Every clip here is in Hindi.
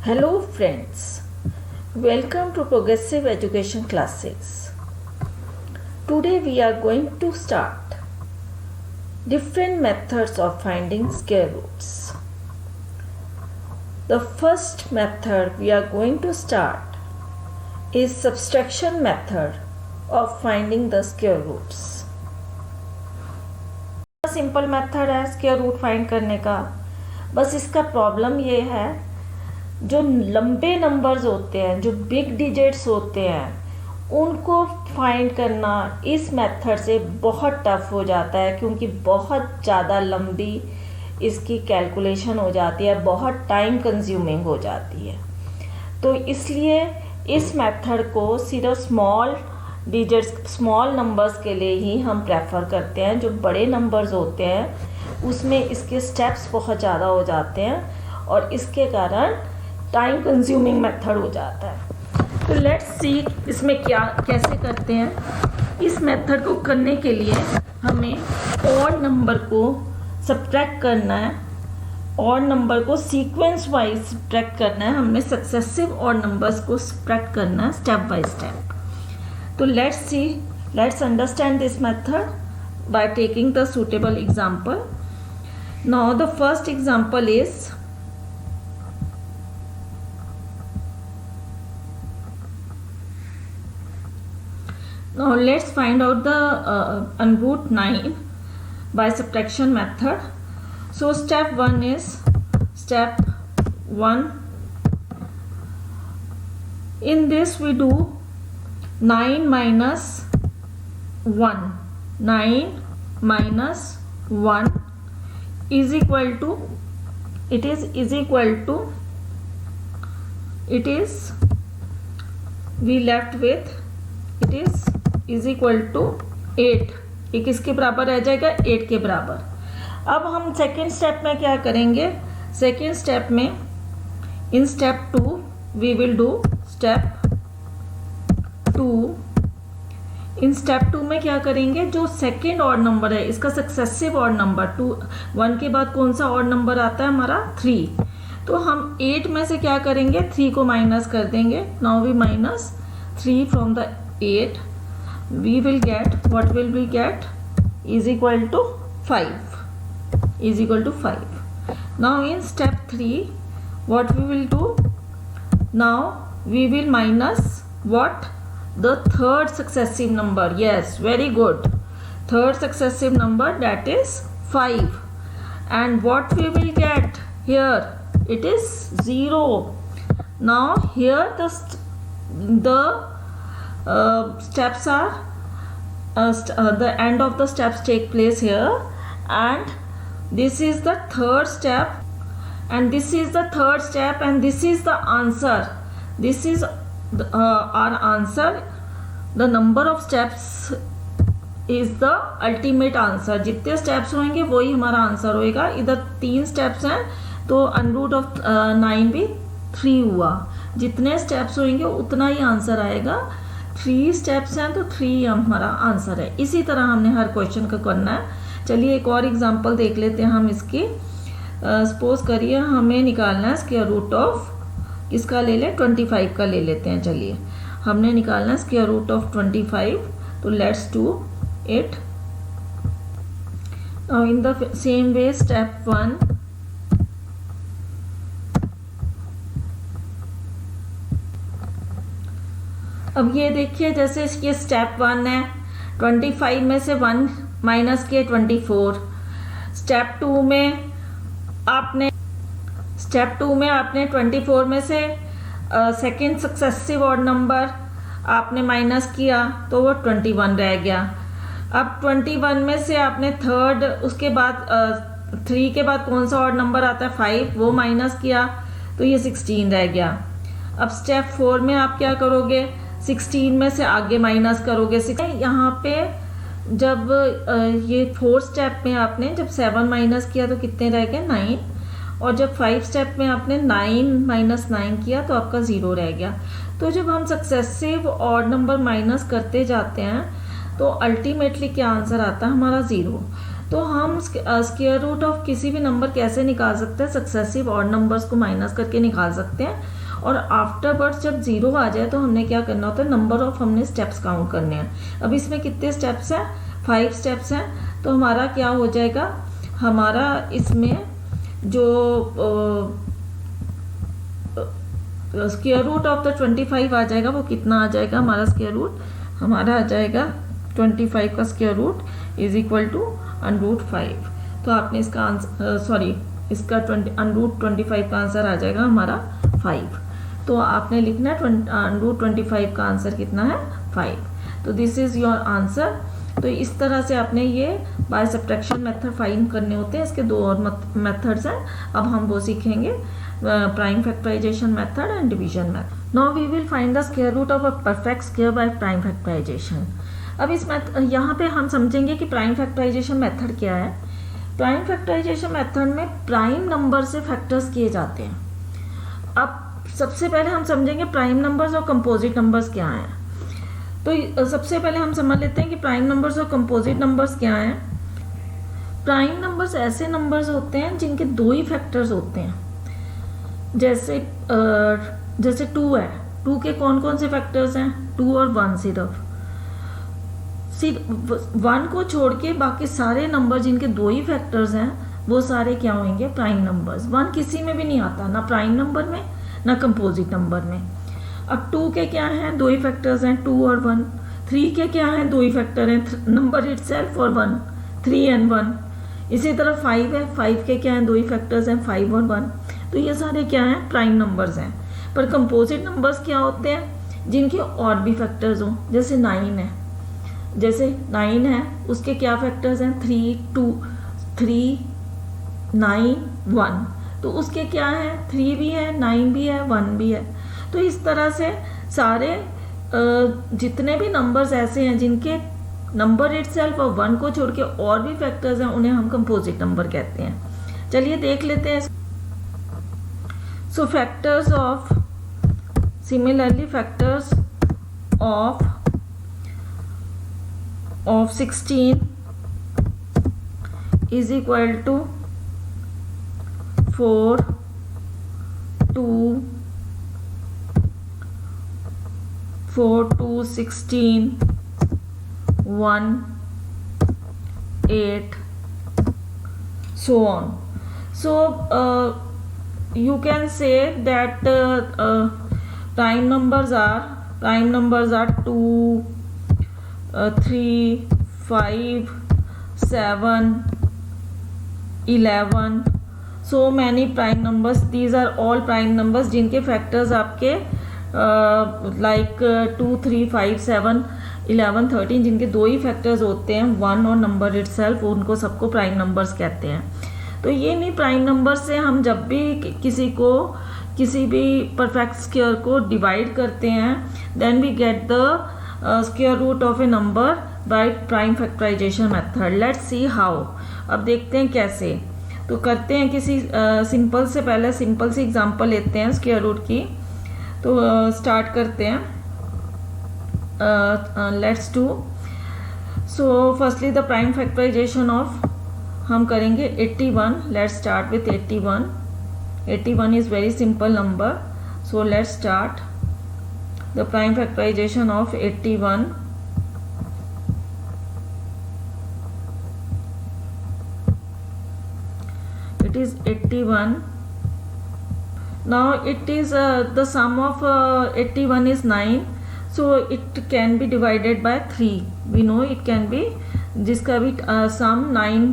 Hello friends, welcome to Progressive Education Classes. Today we are going to start different methods of finding square roots. The first method we are going to start is subtraction method of finding the square roots. Simple method है स्क्वायर रूट फाइंड करने का, बस इसका प्रॉब्लम ये है जो लंबे नंबर्स होते हैं, जो बिग डिजिट्स होते हैं, उनको फाइंड करना इस मेथड से बहुत टफ हो जाता है क्योंकि बहुत ज़्यादा लंबी इसकी कैलकुलेशन हो जाती है, बहुत टाइम कंज्यूमिंग हो जाती है। तो इसलिए इस मेथड को सिर्फ स्मॉल डिजिट्स, स्मॉल नंबर्स के लिए ही हम प्रेफर करते हैं। जो बड़े नंबर्स होते हैं उसमें इसके स्टेप्स बहुत ज़्यादा हो जाते हैं और इसके कारण टाइम कंज्यूमिंग मेथड हो जाता है। तो लेट्स सी इसमें कैसे करते हैं। इस मेथड को करने के लिए हमें ऑड नंबर को सब्ट्रैक्ट करना है, ऑड नंबर को सीक्वेंस वाइज सब्ट्रैक्ट करना है, हमें सक्सेसिव ऑड नंबर्स को सब्ट्रैक्ट करना है स्टेप बाय स्टेप। तो let's understand this method by taking the suitable example. Now the first example is now let's find out the root 9 by subtraction method. So step 1 is step 1. In this we do 9 minus 1. 9 minus 1 is equal to, it is we left with, it is equal to 8. ये किसके बराबर रह जाएगा? 8 के बराबर। अब हम सेकेंड स्टेप में क्या करेंगे? सेकेंड स्टेप में in step 2 we will do step 2। In step 2 में क्या करेंगे? जो सेकेंड ऑड नंबर है इसका सक्सेसिव ऑड नंबर 1 के बाद कौन सा ऑड नंबर आता है? हमारा 3। तो हम 8 में से क्या करेंगे? 3 को माइनस कर देंगे। Now we minus 3 from the 8, we will get, what will we get? Is equal to 5, is equal to 5. Now in step 3 what we will do? Now we will minus what? The third successive number. Yes, very good. Third successive number, that is 5. And what we will get here? It is 0. Now here the steps are the end of the steps take place here, and this is the third step, and this is the third step, and this is the answer. This is our answer. The number of steps is the ultimate answer. जितने steps होंगे वही हमारा आंसर होएगा। इधर 3 steps हैं तो अंडरूट ऑफ 9 भी 3 हुआ। जितने steps होंगे उतना ही आंसर आएगा। 3 steps हैं तो 3 हमारा आंसर है। इसी तरह हमने हर क्वेश्चन का करना है। चलिए एक और एग्जांपल देख लेते हैं हम इसकी। सपोज करिए हमें निकालना है स्क्वायर रूट ऑफ, किसका ले लें? 25 का ले लेते हैं। चलिए हमने निकालना है स्क्वायर रूट ऑफ 25। तो let's do it. Now in the same way step 1, अब ये देखिए जैसे ये स्टेप 1 है, 25 में से 1 माइनस किए 24। स्टेप 2 में आपने 24 में से सेकेंड सक्सेसिव ऑड नंबर आपने माइनस किया तो वो 21 रह गया। अब 21 में से आपने थर्ड, उसके बाद 3 के बाद कौन सा ऑड नंबर आता है? 5, वो माइनस किया तो ये 16 रह गया। अब स्टेप 4 में आप क्या करोगे? 16 में से आगे माइनस करोगे। यहाँ पे जब ये 4 स्टेप में आपने जब 7 माइनस किया तो कितने रह गए? 9। और जब 5 स्टेप में आपने 9 माइनस 9 किया तो आपका 0 रह गया। तो जब हम सक्सेसिव ऑड नंबर माइनस करते जाते हैं तो अल्टीमेटली क्या आंसर आता है? हमारा 0। तो हम स्क्वायर रूट ऑफ किसी भी नंबर कैसे निकाल सकते हैं, सक्सेसिव ऑड नंबर्स को माइनस करके निकाल सकते हैं, और आफ्टरवर्ड्स जब 0 आ जाए तो हमने क्या करना होता है, नंबर ऑफ हमने स्टेप्स काउंट करने हैं। अब इसमें कितने स्टेप्स हैं, 5 स्टेप्स हैं। तो हमारा क्या हो जाएगा, हमारा इसमें जो स्क्वायर रूट ऑफ द 25 आ जाएगा, वो कितना आ जाएगा, हमारा स्क्वायर रूट हमारा आ जाएगा 25 का square root is equal to √5। तो आपने इसका आंसर इसका √25 का आंसर आ जाएगा हमारा 5। तो आपने लिखना है √25 का आंसर कितना है, 5। तो दिस इज योर आंसर। तो इस तरह से आपने ये बाय सब्ट्रैक्शन मेथड फाइंड करने होते हैं। इसके 2 और मेथड्स हैं, अब हम वो सीखेंगे, prime factorization method and division method. Now we will find the square root of a perfect square by prime factorization. अब इस यहाँ पे हम समझेंगे कि प्राइम फैक्टराइजेशन मेथड क्या है। प्राइम फैक्टराइजेशन मेथड में प्राइम नंबर से फैक्टर्स किए जाते हैं। अब सबसे पहले हम समझेंगे प्राइम नंबर्स और कंपोजिट नंबर्स क्या हैं। तो सबसे पहले हम समझ लेते हैं कि प्राइम नंबर्स और कंपोजिट नंबर्स क्या हैं। प्राइम नंबर्स ऐसे नंबर्स होते हैं जिनके 2 ही फैक्टर्स होते हैं। जैसे 2 है, 2 के कौन कौन से फैक्टर्स हैं, 2 और 1 सिर्फ 1 को छोड़ के बाकी सारे नंबर जिनके 2 ही फैक्टर्स हैं वो सारे क्या होंगे, प्राइम नंबर्स। 1 किसी में भी नहीं आता, ना प्राइम नंबर में ना कंपोजिट नंबर में। अब 2 के क्या हैं, 2 ही फैक्टर्स हैं, 2 और 1। 3 के क्या हैं, 2 ही फैक्टर हैं, नंबर इटसेल्फ और 1, 3 एंड 1। इसी तरह 5 है, 5 के क्या हैं, 2 ही फैक्टर्स हैं, 5 और 1। तो ये सारे क्या हैं, प्राइम नंबर्स हैं। पर कंपोजिट नंबर्स क्या होते हैं, जिनके और भी फैक्टर्स हों। जैसे 9 है, उसके क्या फैक्टर्स हैं, 3, 2, 3, 9, 1। तो उसके क्या है, 3 भी है, 9 भी है, 1 भी है। तो इस तरह से सारे जितने भी नंबर्स ऐसे हैं जिनके नंबर इटसेल्फ और 1 को छोड़ के और भी फैक्टर्स हैं, उन्हें हम कंपोजिट नंबर कहते हैं। चलिए देख लेते हैं। सो factors of of 16 is equal to 4, 2, 16, 1, 8, so on. So you can say that prime numbers are 2, 3, 5, 7, 11, so many prime numbers. These are all prime numbers जिनके फैक्टर्स आपके like 2, 3, 5, 7, 11, 13 जिनके 2 ही फैक्टर्स होते हैं, 1 और नंबर इटसेल्फ, उनको सबको प्राइम नंबर्स कहते हैं। तो ये नहीं, प्राइम नंबर से हम जब भी किसी भी परफेक्ट स्क्वायर को डिवाइड करते हैं, then we get the square root of a number by prime factorization method. Let's see how. अब देखते हैं कैसे। तो करते हैं किसी सिंपल सी एग्जांपल लेते हैं स्क्वायर रूट की। तो स्टार्ट करते हैं। Let's do. So firstly the prime factorization of हम करेंगे 81। Let's start with 81। 81 is very simple number, so let's start the prime factorization of 81. It is 81. Now it is the sum of 81 is 9, so it can be divided by 3. We know it can be, जिसका भी sum 9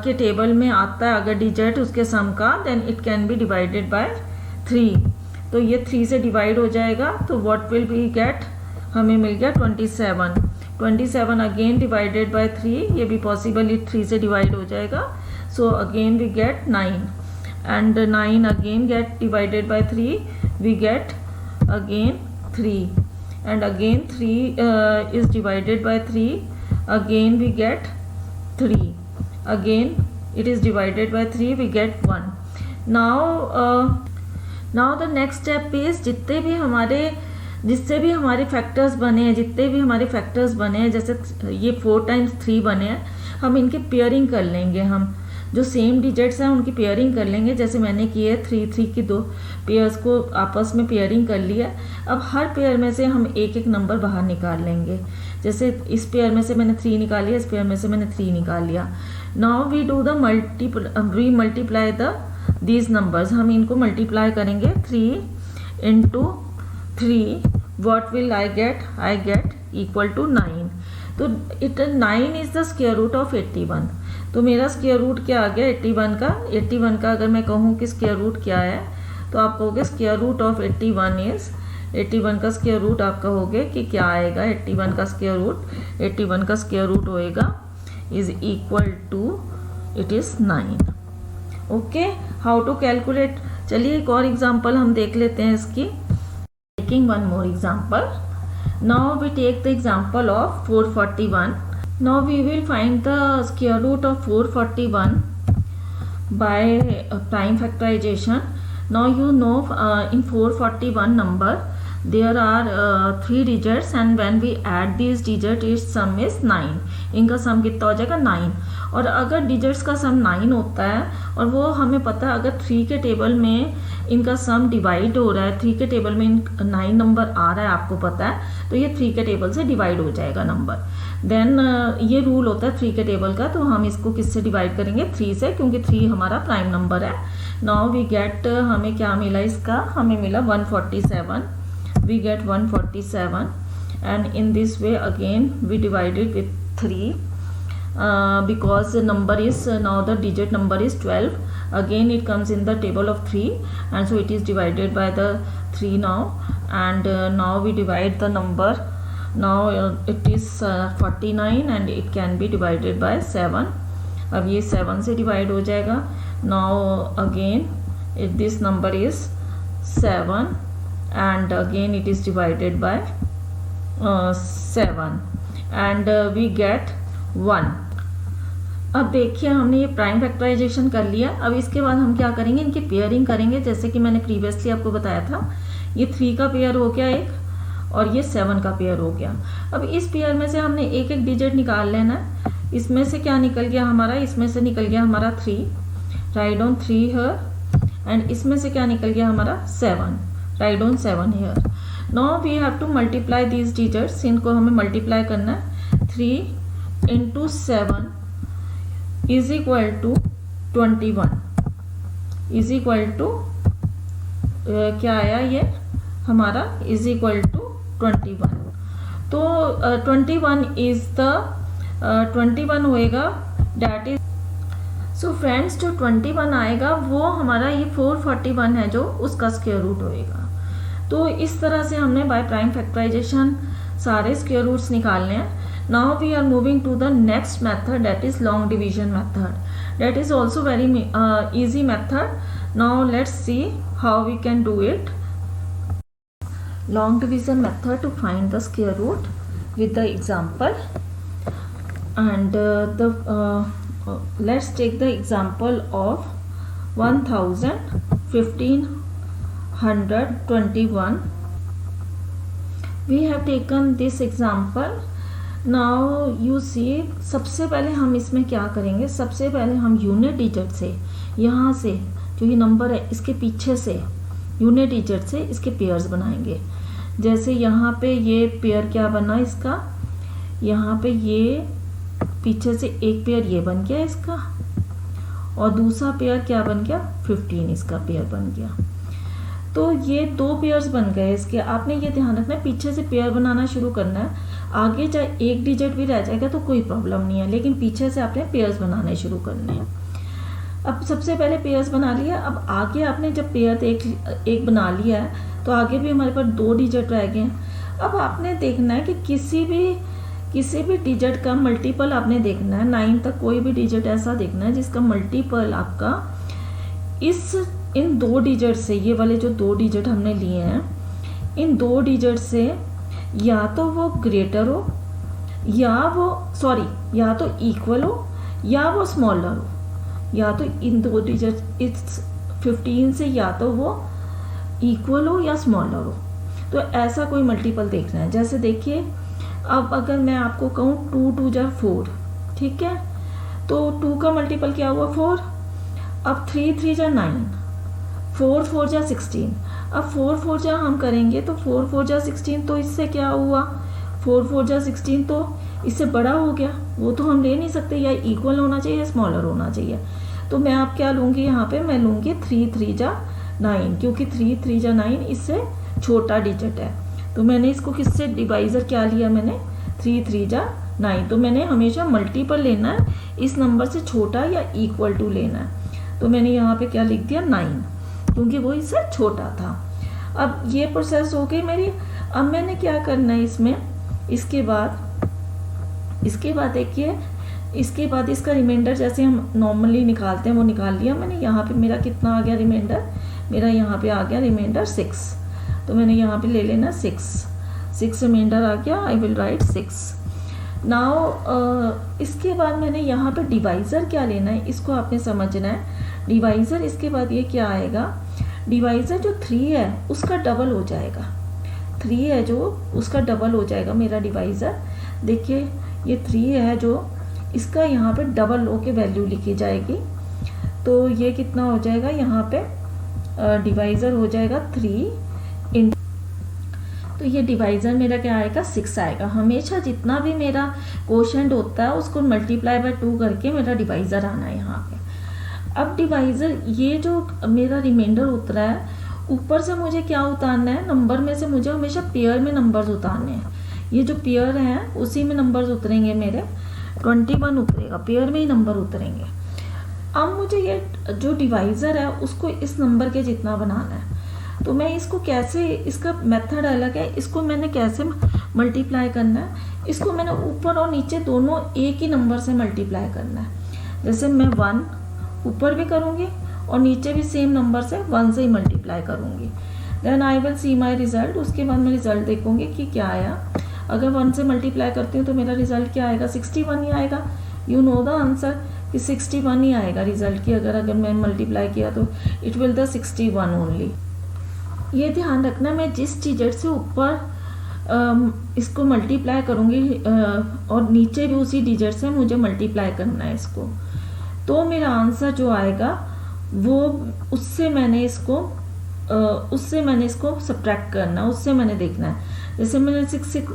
के टेबल में आता है अगर डिजिट उसके सम का, then it can be divided by 3. तो ये 3 से डिवाइड हो जाएगा, तो व्हाट विल बी गेट, हमें मिल गया 27। 27 अगेन डिवाइडेड बाय 3, ये भी पॉसिबली 3 से डिवाइड हो जाएगा, so again we get 9 and 9 again get divided by 3, we get again 3 and again 3 is divided by 3, again we get 3, again it is divided by 3, we get 1. Now the next step is जिससे भी हमारे फैक्टर्स बने हैं, जैसे ये 4 times 3 बने हैं, हम इनके पेयरिंग कर लेंगे, हम जो सेम डिजिट्स हैं उनकी पेयरिंग कर लेंगे, जैसे मैंने की है 3 की 2 पेयर्स को आपस में पेयरिंग कर लिया। अब हर पेयर में से हम एक एक नंबर बाहर निकाल लेंगे। जैसे इस पेयर में से मैंने 3 निकाल लिया, इस पेयर में से मैंने 3 निकाल लिया। Now we do the we multiply the these numbers, हम इनको मल्टीप्लाई करेंगे 3 into 3, what will I get equal to 9। तो 9 is the square root of 81। तो मेरा स्क्वायर रूट क्या आ गया 81 का अगर मैं कहूँ कि स्क्वायर रूट क्या है, तो आप कहोगे स्क्वायर रूट ऑफ 81 इज 81 का स्क्वायर रूट आप कहोगे कि क्या आएगा 81 का स्क्वायर रूट होएगा is equal to it is 9। Okay, how to calculate. चलिए एक और एग्जांपल हम देख लेते हैं इसकी। Taking one more example, now we take the example of 441। Now we will find the square root of 441 by prime factorization. Now you know in 441 number there are 3 digits and when we add these digits its sum is 9। इनका सम कितना हो जाएगा 9। और अगर डिजिट्स का सम 9 होता है और वो हमें पता है अगर 3 के टेबल में इनका सम डिवाइड हो रहा है, 3 के टेबल में 9 नंबर आ रहा है आपको पता है, तो ये 3 के टेबल से डिवाइड हो जाएगा नंबर। देन ये रूल होता है 3 के टेबल का, तो हम इसको किससे डिवाइड करेंगे 3 से, क्योंकि 3 हमारा प्राइम नंबर है। नाउ वी गेट, हमें क्या मिला इसका, हमें मिला 147, we get 147 and in this way again we divided with 3 because the number is now the digit number is 12, again it comes in the table of 3 and so it is divided by the 3 now, and now we divide the number, now it is 49 and it can be divided by 7। अब ये 7 से डिवाइड हो जाएगा। now again if this number is 7 and again it is divided by 7 and we get 1। अब देखिए हमने ये प्राइम फैक्टराइजेशन कर लिया। अब इसके बाद हम क्या करेंगे, इनकी पेयरिंग करेंगे, जैसे कि मैंने प्रीवियसली आपको बताया था। ये 3 का पेयर हो गया एक और ये 7 का पेयर हो गया। अब इस पेयर में से हमने एक एक डिजिट निकाल लेना है। इसमें से क्या निकल गया हमारा, इसमें से निकल गया हमारा 3, राइट डाउन 3 हियर, एंड इसमें से क्या निकल गया हमारा 7, write down 7 here. Now we have to multiply these digits, इनको हमें मल्टीप्लाई करना है। 3 into 7 is equal to 21, is equal to क्या आया ये हमारा, इज इक्वल टू 21। तो 21 इज द 21 होएगा, डैट इज, सो फ्रेंड्स जो 21 आएगा वो हमारा ये 441 है जो उसका स्क्वायर रूट होएगा। तो इस तरह से हमने बाय प्राइम फैक्टराइजेशन सारे स्क्वायर रूट्स निकालने हैं। Now we are moving to the next method, that is long division method. That is also very easy method. Now let's see how we can do it. Long division method to find the square root with the example, and let's take the example of 1521. We have taken this example. Now you see, सबसे पहले हम इसमें क्या करेंगे, सबसे पहले हम यूनिट डिजिट से, यहाँ से जो ये नंबर है इसके पीछे से यूनिट डिजिट से इसके पेयर्स बनाएंगे। जैसे यहाँ पे ये पेयर क्या बना इसका, यहाँ पे ये पीछे से एक पेयर ये बन गया इसका, और दूसरा पेयर क्या बन गया 15 इसका पेयर बन गया। तो ये 2 पेयर्स बन गए इसके। आपने ये ध्यान रखना है पीछे से पेयर बनाना शुरू करना है। आगे चाहे एक डिजिट भी रह जाएगा तो कोई प्रॉब्लम नहीं है, लेकिन पीछे से आपने पेयर्स बनाने शुरू करने हैं। अब सबसे पहले पेयर्स बना लिया। अब आगे आपने जब पेयर एक बना लिया है तो आगे भी हमारे पास 2 डिजिट रह गए हैं। अब आपने देखना है कि किसी भी डिजिट का मल्टीपल आपने देखना है, 9 तक कोई भी डिजिट ऐसा देखना है जिसका मल्टीपल आपका इन 2 डिजिट से, ये वाले जो 2 डिजिट हमने लिए हैं, इन 2 डिजिट से या तो वो ग्रेटर हो या तो इक्वल हो या वो स्मॉलर हो, या तो इन 2 डिजिट इस 15 से या तो वो इक्वल हो या स्मॉलर हो। तो ऐसा कोई मल्टीपल देखना है। जैसे देखिए अब अगर मैं आपको कहूँ 2 2 जा 4, ठीक है, तो 2 का मल्टीपल क्या हुआ 4। अब 3 3 जा 9, 4 4 जा 16। अब 4 4 जा हम करेंगे तो 4 4 जा 16, तो इससे क्या हुआ 4 4 जा 16 तो इससे बड़ा हो गया, वो तो हम ले नहीं सकते, या इक्वल होना चाहिए या स्मॉलर होना चाहिए। तो मैं आप क्या लूँगी यहाँ पे, मैं लूँगी 3 3 जा 9, क्योंकि 3 3 जा 9 इससे छोटा डिजिट है। तो मैंने इसको किससे डिवाइज़र क्या लिया मैंने 3 3 जा 9। तो मैंने हमेशा मल्टीपल लेना है, इस नंबर से छोटा या इक्वल टू लेना है। तो मैंने यहाँ पे क्या लिख दिया 9, क्योंकि वो इससे छोटा था। अब ये प्रोसेस हो गई मेरी। अब मैंने क्या करना है इसमें, इसके बाद देखिए, इसके बाद इसका रिमाइंडर जैसे हम नॉर्मली निकालते हैं वो निकाल लिया मैंने। यहाँ पे मेरा कितना आ गया रिमाइंडर, मेरा यहाँ पे आ गया रिमाइंडर 6। तो मैंने यहाँ पे ले लेना 6 रिमाइंडर आ गया, आई विल राइट 6 नाउ। इसके बाद मैंने यहाँ पे डिवाइज़र क्या लेना है, इसको आपने समझना है। डिवाइज़र इसके बाद ये क्या आएगा, डिवाइज़र जो 3 है उसका डबल हो जाएगा, 3 है जो उसका डबल हो जाएगा मेरा डिवाइज़र। देखिए ये 3 है जो इसका यहाँ पे डबल होके वैल्यू लिखी जाएगी। तो ये कितना हो जाएगा, यहाँ पे डिवाइज़र हो जाएगा 3 इन, तो ये डिवाइज़र मेरा क्या आएगा 6 आएगा। हमेशा जितना भी मेरा क्वोशंट होता है उसको मल्टीप्लाई बाय 2 करके मेरा डिवाइज़र आना है यहाँ पे। अब डिवाइज़र ये जो मेरा रिमाइंडर उतरा है, ऊपर से मुझे क्या उतारना है, नंबर में से मुझे हमेशा पेयर में नंबर्स उतारने हैं। ये जो पेयर हैं उसी में नंबर्स उतरेंगे मेरे, 21 उतरेगा, पेयर में ही नंबर उतरेंगे। अब मुझे ये जो डिवाइज़र है उसको इस नंबर के जितना बनाना है। तो मैं इसको कैसे, इसका मेथड अलग है, इसको मैंने कैसे मल्टीप्लाई करना है, इसको मैंने ऊपर और नीचे दोनों एक ही नंबर से मल्टीप्लाई करना है। जैसे मैं 1 ऊपर भी करूँगी और नीचे भी सेम नंबर से 1 से ही मल्टीप्लाई करूँगी। Then I will see my result. उसके बाद मैं रिजल्ट देखूँगी कि क्या आया। अगर 1 से मल्टीप्लाई करती हूँ तो मेरा रिजल्ट क्या आएगा, 61 ही आएगा। यू नो द आंसर कि 61 ही आएगा रिजल्ट की। अगर मैं मल्टीप्लाई किया तो इट विल द 61 ओनली। ये ध्यान रखना, मैं जिस डिजिट से ऊपर इसको मल्टीप्लाई करूँगी और नीचे भी उसी डिजिट से मुझे मल्टीप्लाई करना है इसको, तो मेरा आंसर जो आएगा वो उससे मैंने इसको सब्ट्रैक्ट करना, उससे मैंने देखना है। जैसे मैंने 6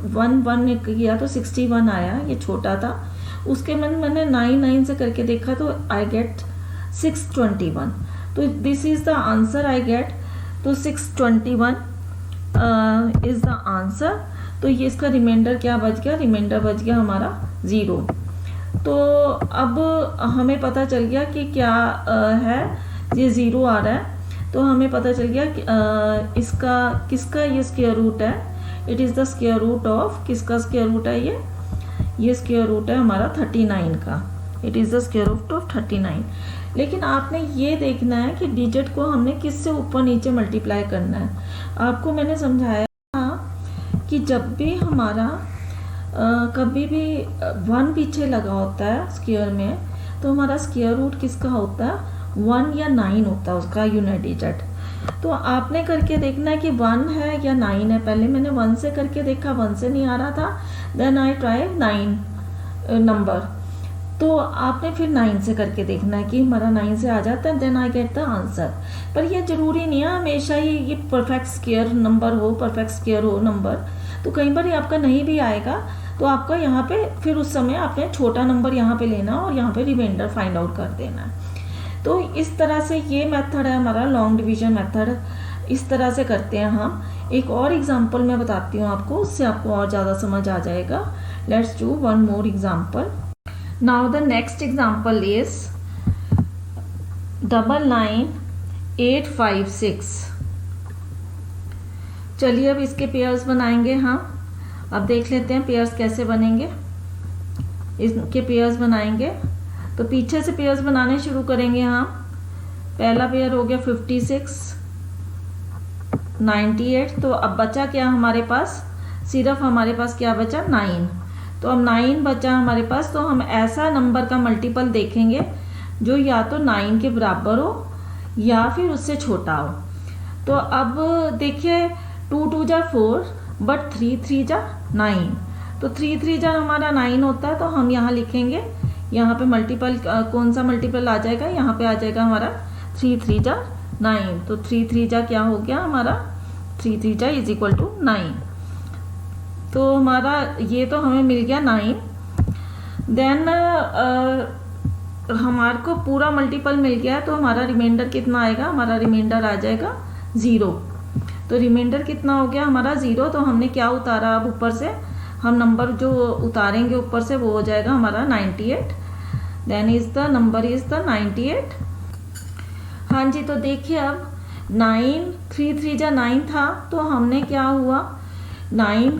किया तो 61 आया, ये छोटा था। उसके मैंने 9 से करके देखा तो आई गेट 621। तो this is the answer I get. तो 621 इज द आंसर। तो ये इसका रिमाइंडर क्या बच गया, रिमाइंडर बच गया हमारा 0। तो अब हमें पता चल गया कि क्या है, ये 0 आ रहा है। तो हमें पता चल गया कि इसका किसका ये स्क्वायर रूट है। It is the square root of, किसका स्क्वायर रूट है ये स्क्वायर रूट है हमारा 39 का। It is the square root of 39। लेकिन आपने ये देखना है कि डिजिट को हमने किससे ऊपर नीचे मल्टीप्लाई करना है। आपको मैंने समझाया था कि जब भी हमारा कभी भी 1 पीछे लगा होता है स्क्वायर में, तो हमारा स्क्वायर रूट किसका होता है, 1 या 9 होता है उसका यूनिट डिजिट। तो आपने करके देखना है कि 1 है या 9 है। पहले मैंने 1 से करके देखा, 1 से नहीं आ रहा था। Then I try 9 number. तो आपने फिर 9 से करके देखना है कि हमारा 9 से आ जाता है, then I get the answer. पर ये ज़रूरी नहीं है हमेशा ही ये परफेक्ट स्क्वायर नंबर हो, परफेक्ट स्क्वायर हो नंबर। तो कई बार आपका नहीं भी आएगा, तो आपका यहाँ पे फिर उस समय आपने छोटा नंबर यहाँ पे लेना और यहाँ पे रिमाइंडर फाइंड आउट कर देना है। तो इस तरह से ये मेथड है हमारा लॉन्ग डिवीजन मेथड, इस तरह से करते हैं हम। एक और एग्जांपल मैं बताती हूँ आपको, उससे आपको और ज़्यादा समझ आ जाएगा। Let's do one more example. Now the next example is 99856। चलिए अब इसके पेयर्स बनाएंगे हम। अब देख लेते हैं पेयर्स कैसे बनेंगे। इसके पेयर्स बनाएंगे तो पीछे से पेयर्स बनाने शुरू करेंगे हम। पहला पेयर हो गया 56, 98। तो अब बचा क्या हमारे पास, सिर्फ हमारे पास क्या बचा 9। तो अब 9 बचा हमारे पास। तो हम ऐसा नंबर का मल्टीपल देखेंगे जो या तो 9 के बराबर हो या फिर उससे छोटा हो। तो अब देखिए 2 2 जा 4 बट 3 3 जा 9। तो 3 3 जा हमारा 9 होता है। तो हम यहाँ लिखेंगे यहाँ पे मल्टीपल कौन सा मल्टीपल आ जाएगा, यहाँ पे आ जाएगा हमारा 3 3 जा 9। तो 3 3 जा क्या हो गया हमारा, 3 3 जा इज इक्वल टू 9। तो हमारा ये तो हमें मिल गया 9। देन हमारे को पूरा मल्टीपल मिल गया, तो हमारा रिमाइंडर कितना आएगा, हमारा रिमाइंडर आ जाएगा 0। तो रिमाइंडर कितना हो गया हमारा 0। तो हमने क्या उतारा, अब ऊपर से हम नंबर जो उतारेंगे ऊपर से वो हो जाएगा हमारा 98। Then is the number is the 98। हाँ जी, तो देखिए अब 9 3 3 जा 9 था, तो हमने क्या हुआ 9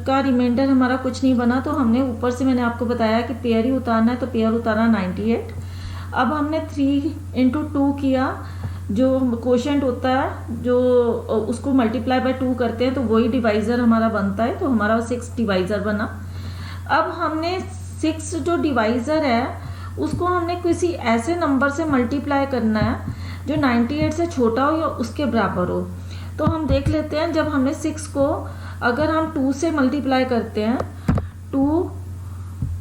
का रिमाइंडर हमारा कुछ नहीं बना, तो हमने ऊपर से मैंने आपको बताया कि पेयर ही उतारना है, तो पेयर उतारा 98। अब हमने 3 × 2 किया, जो क्वोशंट होता है जो उसको मल्टीप्लाई बाय 2 करते हैं तो वही डिवाइज़र हमारा बनता है, तो हमारा 6 डिवाइज़र बना। अब हमने 6 जो डिवाइज़र है उसको हमने किसी ऐसे नंबर से मल्टीप्लाई करना है जो 98 से छोटा हो या उसके बराबर हो। तो हम देख लेते हैं, जब हमने 6 को अगर हम 2 से मल्टीप्लाई करते हैं, 2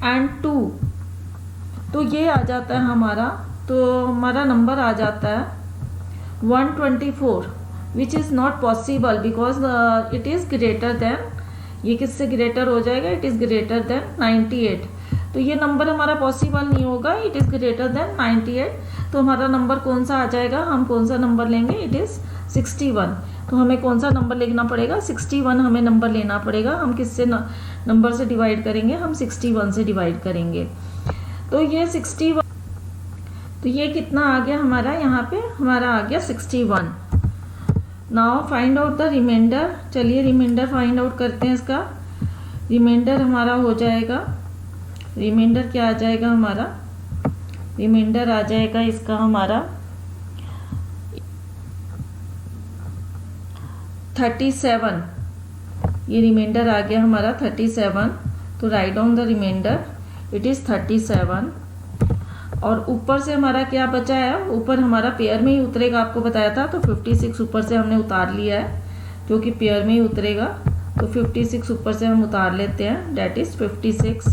and 2, तो ये आ जाता है हमारा, तो हमारा नंबर आ जाता है 124, which is not possible because it is greater than, ये किससे ग्रेटर हो जाएगा, इट इज़ ग्रेटर देन 98। तो ये नंबर हमारा पॉसिबल नहीं होगा, इट इज़ ग्रेटर देन 98। तो हमारा नंबर कौन सा आ जाएगा, हम कौन सा नंबर लेंगे, इट इज़ 61। तो हमें कौन सा नंबर लिखना पड़ेगा, 61 हमें नंबर लेना पड़ेगा। हम किससे नंबर से डिवाइड करेंगे, हम 61 से डिवाइड करेंगे। तो ये 61, तो ये कितना आ गया हमारा, यहाँ पे हमारा आ गया 61। Now find out the remainder. चलिए रिमाइंडर फाइंड आउट करते हैं इसका। रिमाइंडर हमारा हो जाएगा, रिमाइंडर क्या आ जाएगा हमारा, रिमाइंडर आ जाएगा इसका हमारा 37। ये रिमाइंडर आ गया हमारा 37। तो write down the remainder, it is 37। और ऊपर से हमारा क्या बचा है, ऊपर हमारा पेयर में ही उतरेगा, आपको बताया था। तो 56 ऊपर से हमने उतार लिया है, जो कि पेयर में ही उतरेगा। तो 56 ऊपर से हम उतार लेते हैं, that is 56।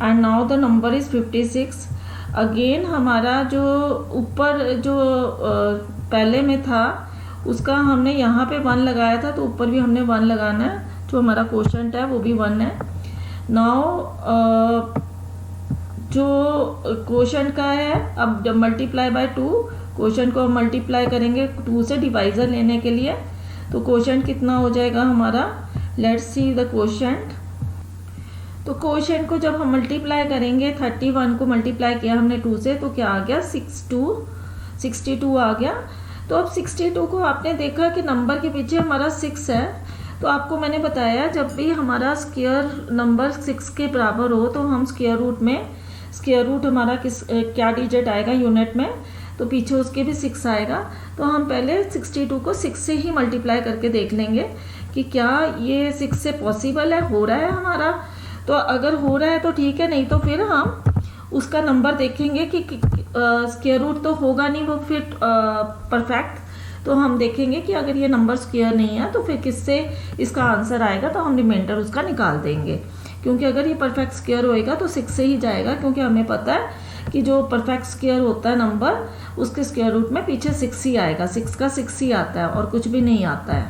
And now the number is 56। Again हमारा जो ऊपर जो पहले में था उसका हमने यहाँ पे 1 लगाया था, तो ऊपर भी हमने 1 लगाना है। जो हमारा क्वोशंट है वो भी 1 है। नाउ जो क्वोशंट का है, अब जब मल्टीप्लाई बाय 2, क्वोशंट को मल्टीप्लाई करेंगे 2 से डिवाइज़र लेने के लिए, तो क्वोशंट कितना हो जाएगा हमारा, लेट्स सी द क्वोशंट। तो क्वोशंट को जब हम मल्टीप्लाई करेंगे, 31 को मल्टीप्लाई किया हमने 2 से, तो क्या आ गया 62 आ गया। तो अब 62 को आपने देखा कि नंबर के पीछे हमारा 6 है। तो आपको मैंने बताया जब भी हमारा स्क्वायर नंबर 6 के बराबर हो तो हम स्क्वायर रूट में, स्क्वायर रूट हमारा क्या डिजिट आएगा यूनिट में, तो पीछे उसके भी 6 आएगा। तो हम पहले 62 को 6 से ही मल्टीप्लाई करके देख लेंगे कि क्या ये 6 से पॉसिबल है, हो रहा है हमारा। तो अगर हो रहा है तो ठीक है, नहीं तो फिर हम उसका नंबर देखेंगे कि स्क्वायर रूट तो होगा नहीं वो फिर परफेक्ट। तो हम देखेंगे कि अगर ये नंबर स्क्वायर नहीं है तो फिर किससे इसका आंसर आएगा, तो हम रिमाइंडर उसका निकाल देंगे। क्योंकि अगर ये परफेक्ट स्क्वायर होएगा तो 6 से ही जाएगा, क्योंकि हमें पता है कि जो परफेक्ट स्क्वायर होता है नंबर, उसके स्क्वायर रूट में पीछे 6 ही आएगा, 6 का 6 ही आता है और कुछ भी नहीं आता है।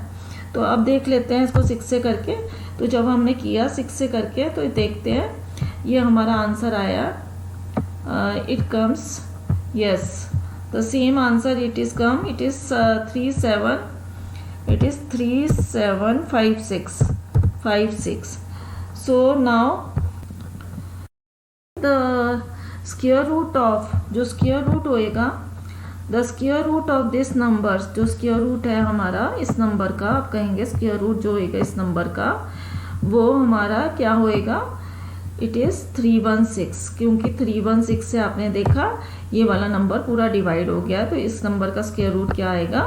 तो अब देख लेते हैं इसको 6 से करके। तो जब हमने किया 6 से करके तो देखते हैं ये हमारा आंसर आया, it comes, yes the same answer it is come, it is 3756. So now the square root of, जो square root होएगा, the square root of this numbers, जो square root है हमारा इस नंबर का, आप कहेंगे square root जो होएगा इस नंबर का, वो हमारा क्या होएगा, इट इज़ 316। क्योंकि 316 से आपने देखा ये वाला नंबर पूरा डिवाइड हो गया, तो इस नंबर का स्क्वायर रूट क्या आएगा,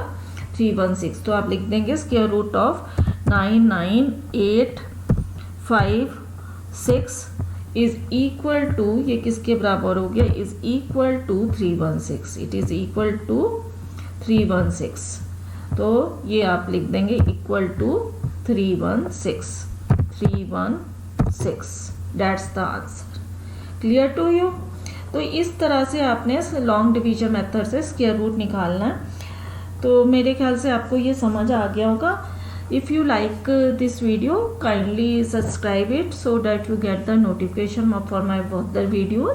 316। तो आप लिख देंगे square root of 99856 is equal to, ये किसके बराबर हो गया, is equal to 316। It is equal to 316। तो ये आप लिख देंगे equal to 316। That's the answer. Clear to you. तो इस तरह से आपने लॉन्ग डिवीजन मेथड से स्क्वायर रूट निकालना है। तो मेरे ख्याल से आपको ये समझ आ गया होगा। If you like this video, kindly subscribe it so that you get the notification for my further videos.